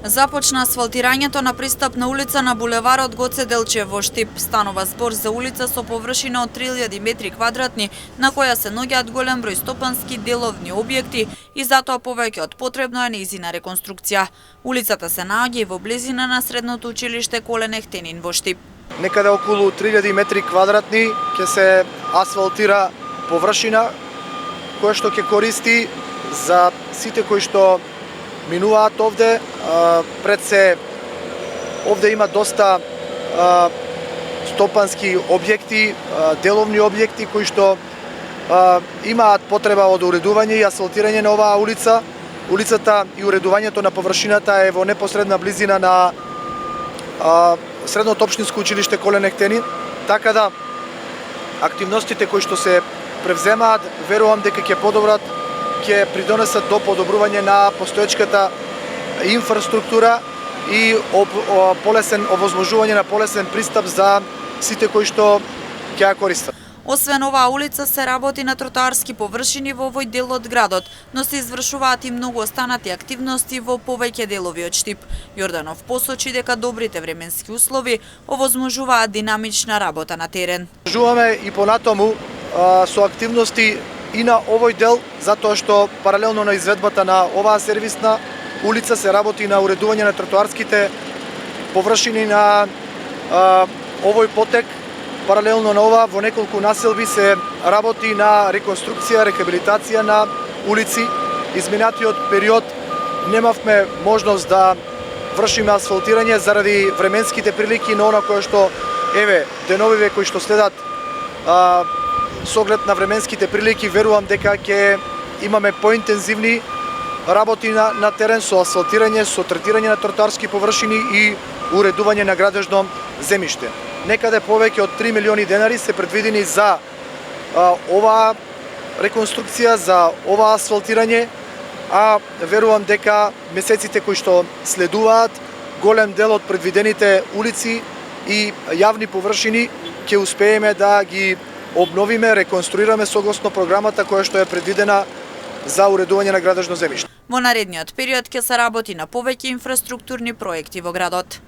Започна асфалтирањето на пристапна улица на булеварот Гоце Делчев во Штип. Станува збор за улица со површина од 3000 метри квадратни, на која се наоѓаат голем број стопански деловни објекти и затоа повеќе од потребно е нејзина реконструкција. Улицата се наоѓа и во близина на средното училиште Колен Ехтенин во Штип. Некаде околу 3000 метри квадратни ќе се асфалтира површина која што ќе користи за сите кои што минуваат овде. Пред се овде има доста стопански објекти, деловни објекти кои што имаат потреба од уредување и асфалтирање на оваа улица. Улицата и уредувањето на површината е во непосредна близина на Средното општинско училиште Колен Ехтенин, така да активностите кои што се превземаат, верувам дека ќе подобрат, ќе придонесат до подобрување на постоечката инфраструктура и овозможување на полесен пристап за сите кои што ќе ја користат. Освен оваа улица се работи на тротоарски површини во овој дел од градот, но се извршуваат и многу останати активности во повеќе делови од Штип. Јорданов посочи дека добрите временски услови овозможуваат динамична работа на терен. Продолжуваме и понатаму со активности и на овој дел, затоа што паралелно на изведбата на оваа сервисна улица се работи на уредување на тротоарските површини на овој потек. Паралелно на ова, во неколку населби се работи на реконструкција, рехабилитација на улици. Изминатиот период немавме можност да вршиме асфалтирање заради временските прилики, но она кое што деновиве кои што следат со оглед на временските прилики, верувам дека ќе имаме поинтензивни работи на терен со асфалтирање, со третирање на тротоарски површини и уредување на градежно земјиште. Некаде повеќе од 3 милиони денари се предвидени за оваа реконструкција, за ова асфалтирање, а верувам дека месеците кои што следуваат, голем дел од предвидените улици и јавни површини ќе успееме да ги обновиме, реконструираме согласно програмата која што е предвидена за уредување на градежно земјиште. Во наредниот период ќе се работи на повеќе инфраструктурни проекти во градот.